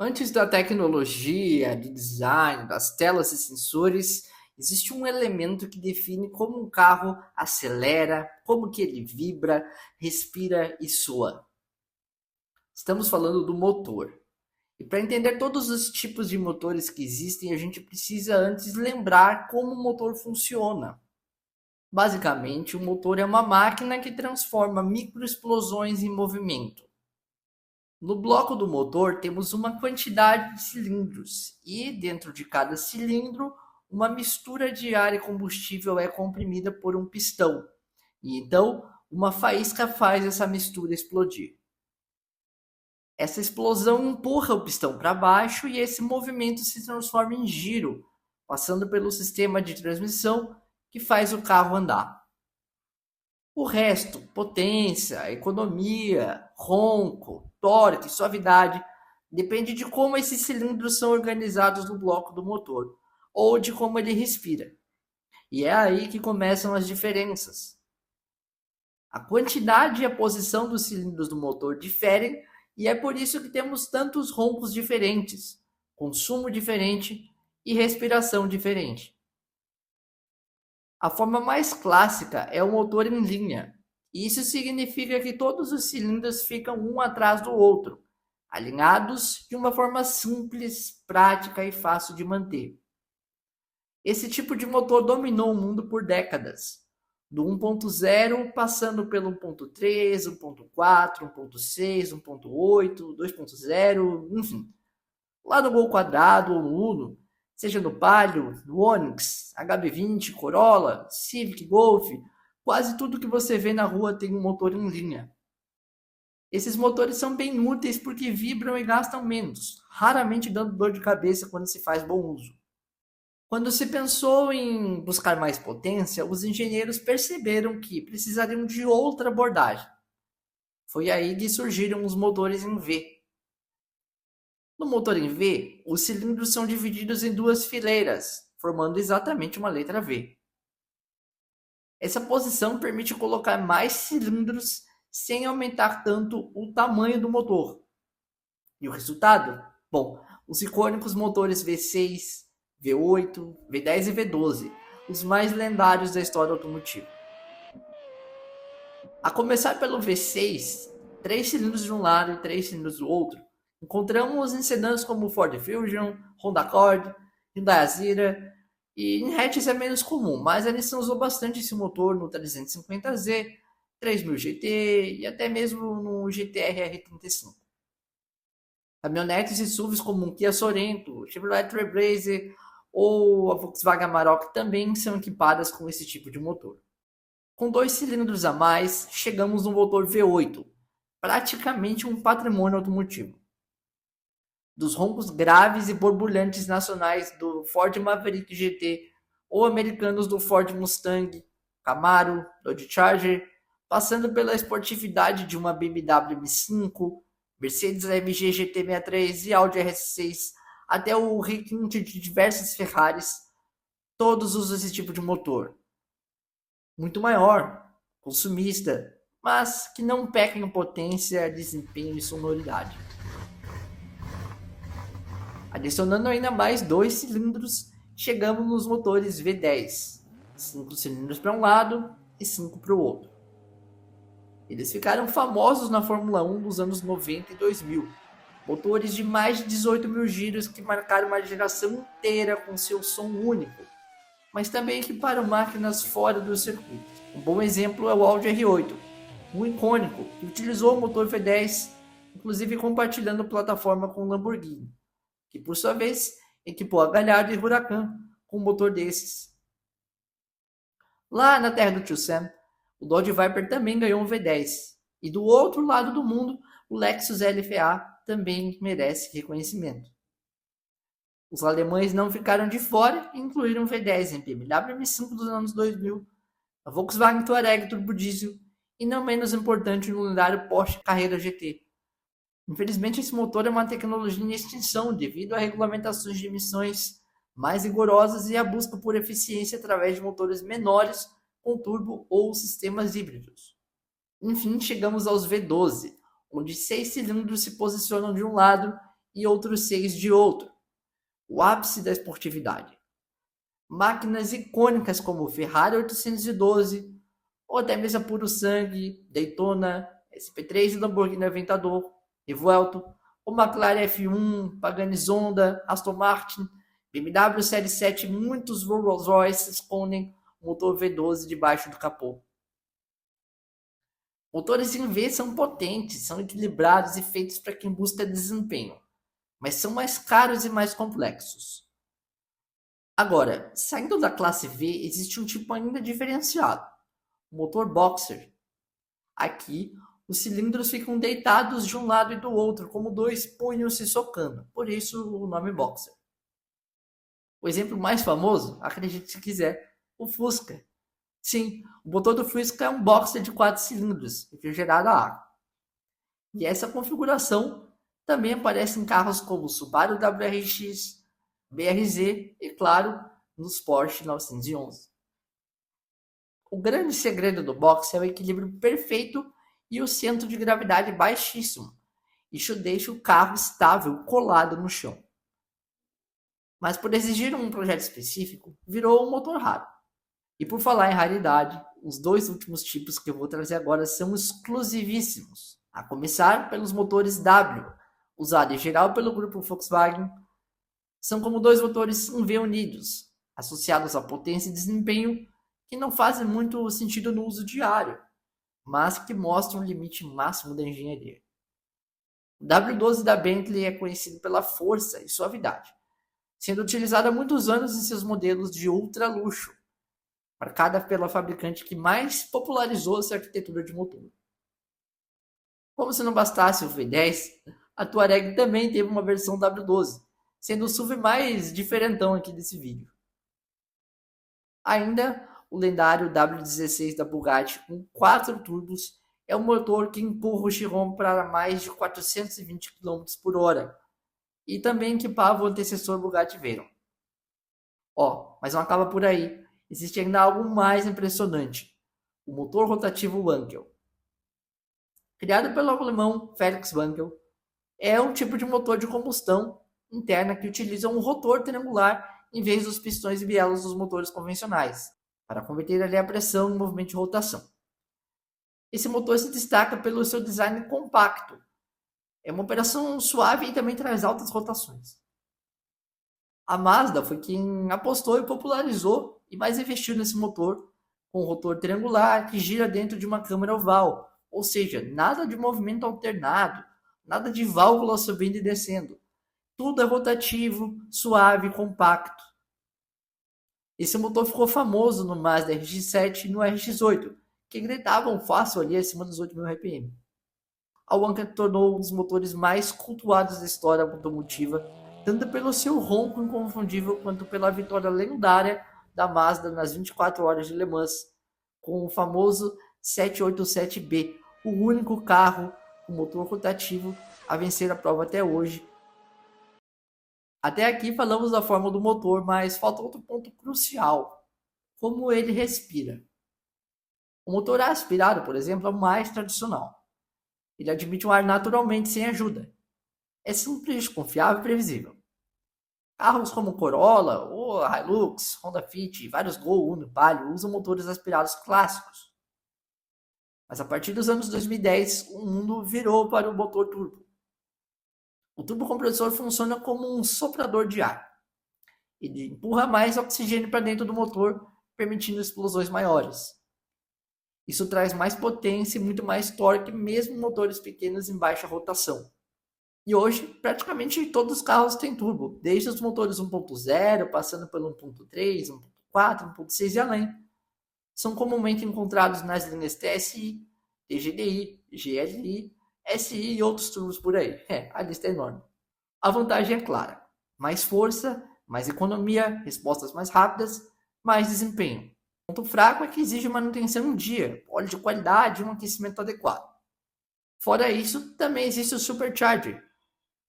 Antes da tecnologia, de design, das telas e sensores, existe um elemento que define como um carro acelera, como que ele vibra, respira e soa. Estamos falando do motor. E para entender todos os tipos de motores que existem, a gente precisa antes lembrar como o motor funciona. Basicamente, o motor é uma máquina que transforma microexplosões em movimento. No bloco do motor temos uma quantidade de cilindros e dentro de cada cilindro uma mistura de ar e combustível é comprimida por um pistão. E então uma faísca faz essa mistura explodir. Essa explosão empurra o pistão para baixo e esse movimento se transforma em giro, passando pelo sistema de transmissão que faz o carro andar. O resto, potência, economia, ronco, torque, suavidade, depende de como esses cilindros são organizados no bloco do motor ou de como ele respira. E é aí que começam as diferenças. A quantidade e a posição dos cilindros do motor diferem e é por isso que temos tantos roncos diferentes, consumo diferente e respiração diferente. A forma mais clássica é o motor em linha. Isso significa que todos os cilindros ficam um atrás do outro, alinhados de uma forma simples, prática e fácil de manter. Esse tipo de motor dominou o mundo por décadas, do 1.0 passando pelo 1.3, 1.4, 1.6, 1.8, 2.0, enfim. Lá no Gol Quadrado ou no Uno, seja no Palio, no Onix, HB20, Corolla, Civic, Golf, quase tudo que você vê na rua tem um motor em linha. Esses motores são bem úteis porque vibram e gastam menos, raramente dando dor de cabeça quando se faz bom uso. Quando se pensou em buscar mais potência, os engenheiros perceberam que precisariam de outra abordagem. Foi aí que surgiram os motores em V. No motor em V, os cilindros são divididos em duas fileiras, formando exatamente uma letra V. Essa posição permite colocar mais cilindros sem aumentar tanto o tamanho do motor. E o resultado? Bom, os icônicos motores V6, V8, V10 e V12, os mais lendários da história automotiva. A começar pelo V6, 3 cilindros de um lado e 3 cilindros do outro, encontramos em sedãs como Ford Fusion, Honda Accord, Hyundai Azera, e em hatches é menos comum, mas a Nissan usou bastante esse motor no 350Z, 3000 GT e até mesmo no GTR R35. Caminhonetes e SUVs como o Kia Sorento, Chevrolet Trailblazer ou a Volkswagen Amarok também são equipadas com esse tipo de motor. Com 2 cilindros a mais, chegamos no motor V8, praticamente um patrimônio automotivo. Dos roncos graves e borbulhantes nacionais do Ford Maverick GT ou americanos do Ford Mustang, Camaro, Dodge Charger, passando pela esportividade de uma BMW M5, Mercedes AMG GT63 e Audi RS6, até o requinte de diversas Ferraris, todos usam esse tipo de motor. Muito maior, consumista, mas que não peca em potência, desempenho e sonoridade. Adicionando ainda mais 2 cilindros, chegamos nos motores V10, 5 cilindros para um lado e 5 para o outro. Eles ficaram famosos na Fórmula 1 dos anos 90 e 2000, motores de mais de 18 mil giros que marcaram uma geração inteira com seu som único, mas também equiparam máquinas fora do circuito. Um bom exemplo é o Audi R8, um icônico que utilizou o motor V10, inclusive compartilhando plataforma com o Lamborghini, que por sua vez equipou a Gallardo e Huracan com um motor desses. Lá na terra do tio Sam, o Dodge Viper também ganhou um V10, e do outro lado do mundo, o Lexus LFA também merece reconhecimento. Os alemães não ficaram de fora e incluíram o V10 em BMW M5 dos anos 2000, a Volkswagen Touareg Turbo Diesel e, não menos importante, no lendário Porsche Carrera GT. Infelizmente, esse motor é uma tecnologia em extinção devido a regulamentações de emissões mais rigorosas e a busca por eficiência através de motores menores com turbo ou sistemas híbridos. Enfim, chegamos aos V12, onde 6 cilindros se posicionam de um lado e outros 6 de outro. O ápice da esportividade. Máquinas icônicas como Ferrari 812, ou até mesmo a Puro Sangue, Daytona, SP3 e Lamborghini Aventador, Revuelto, o McLaren F1, Pagani Zonda, Aston Martin, BMW Série 7 e muitos Rolls Royce escondem o motor V12 debaixo do capô. Motores em V são potentes, são equilibrados e feitos para quem busca desempenho, mas são mais caros e mais complexos. Agora, saindo da classe V, existe um tipo ainda diferenciado, o motor Boxer. Aqui, os cilindros ficam deitados de um lado e do outro, como dois punhos se socando, por isso o nome Boxer. O exemplo mais famoso, acredite se quiser, o Fusca. Sim, o motor do Fusca é um Boxer de 4 cilindros, refrigerado a ar. E essa configuração também aparece em carros como o Subaru WRX, BRZ e, claro, nos Porsche 911. O grande segredo do boxe é o equilíbrio perfeito e o centro de gravidade baixíssimo. Isso deixa o carro estável, colado no chão. Mas por exigir um projeto específico, virou um motor raro. E por falar em raridade, os dois últimos tipos que eu vou trazer agora são exclusivíssimos. A começar pelos motores W, usados em geral pelo grupo Volkswagen. São como dois motores em V unidos, associados a potência e desempenho que não fazem muito sentido no uso diário, mas que mostram o limite máximo da engenharia. O W12 da Bentley é conhecido pela força e suavidade, sendo utilizado há muitos anos em seus modelos de ultra luxo, marcada pela fabricante que mais popularizou essa arquitetura de motor. Como se não bastasse o V10, a Touareg também teve uma versão W12, sendo o SUV mais diferentão aqui desse vídeo. Ainda, o lendário W16 da Bugatti com 4 turbos é um motor que empurra o Chiron para mais de 420 km por hora e também equipava o antecessor Bugatti Veyron. Mas não acaba por aí, existe ainda algo mais impressionante, o motor rotativo Wankel. Criado pelo alemão Felix Wankel, é um tipo de motor de combustão interna que utiliza um rotor triangular em vez dos pistões e bielas dos motores convencionais, para converter ali a pressão em movimento de rotação. Esse motor se destaca pelo seu design compacto. É uma operação suave e também traz altas rotações. A Mazda foi quem apostou e popularizou e mais investiu nesse motor, com um rotor triangular que gira dentro de uma câmara oval, ou seja, nada de movimento alternado, nada de válvula subindo e descendo. Tudo é rotativo, suave e compacto. Esse motor ficou famoso no Mazda RX-7 e no RX-8, que gritavam fácil ali acima dos 8.000 RPM. A Wankel tornou um dos motores mais cultuados da história automotiva, tanto pelo seu ronco inconfundível quanto pela vitória lendária da Mazda nas 24 horas de Le Mans, com o famoso 787B, o único carro com motor rotativo a vencer a prova até hoje. Até aqui falamos da forma do motor, mas falta outro ponto crucial: como ele respira. O motor aspirado, por exemplo, é o mais tradicional. Ele admite um ar naturalmente sem ajuda. É simples, confiável e previsível. Carros como Corolla, ou Hilux, Honda Fit, vários Gol, Uno, Palio usam motores aspirados clássicos. Mas a partir dos anos 2010, o mundo virou para o motor turbo. O turbocompressor funciona como um soprador de ar. Ele empurra mais oxigênio para dentro do motor, permitindo explosões maiores. Isso traz mais potência e muito mais torque, mesmo em motores pequenos em baixa rotação. E hoje, praticamente todos os carros têm turbo, desde os motores 1.0, passando pelo 1.3, 1.4, 1.6 e além. São comumente encontrados nas linhas TSI, TGDI, GLI, SI e outros turbos por aí. A lista é enorme. A vantagem é clara: mais força, mais economia, respostas mais rápidas, mais desempenho. O ponto fraco é que exige manutenção em dia, óleo de qualidade e um aquecimento adequado. Fora isso, também existe o Supercharger,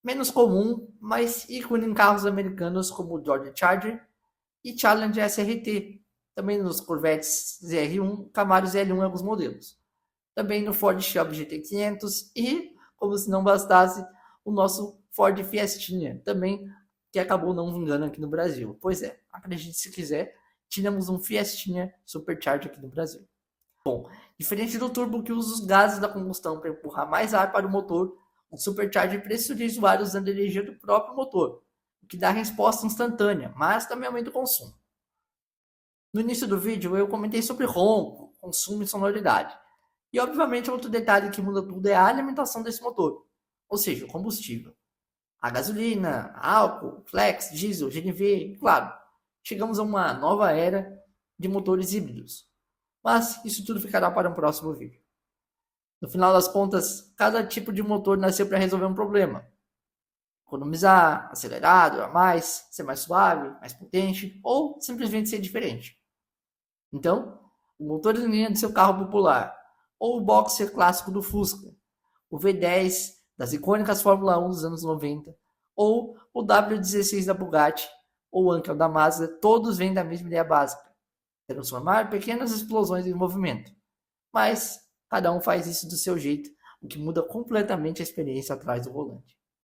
menos comum, mas ícone em carros americanos como o Dodge Charger e Challenger SRT, também nos Corvettes ZR1, Camaro ZL1 em alguns modelos. Também no Ford Shelby GT500 e, como se não bastasse, o nosso Ford Fiestinha, também que acabou não vingando aqui no Brasil. Pois é, acredite se quiser, tínhamos um Fiestinha Supercharger aqui no Brasil. Bom, diferente do turbo que usa os gases da combustão para empurrar mais ar para o motor, o Supercharger pressuriza o ar usando a energia do próprio motor, o que dá resposta instantânea, mas também aumenta o consumo. No início do vídeo eu comentei sobre ronco, consumo e sonoridade. E obviamente outro detalhe que muda tudo é a alimentação desse motor, ou seja, o combustível. A gasolina, álcool, flex, diesel, GNV, claro, chegamos a uma nova era de motores híbridos. Mas isso tudo ficará para um próximo vídeo. No final das contas, cada tipo de motor nasceu para resolver um problema. Economizar, acelerar, durar mais, ser mais suave, mais potente ou simplesmente ser diferente. Então, o motor de linha do seu carro popular, ou o boxer clássico do Fusca, o V10 das icônicas Fórmula 1 dos anos 90, ou o W16 da Bugatti, ou o Ankel da Mazda, todos vêm da mesma ideia básica: transformar pequenas explosões em movimento. Mas cada um faz isso do seu jeito, o que muda completamente a experiência atrás do volante.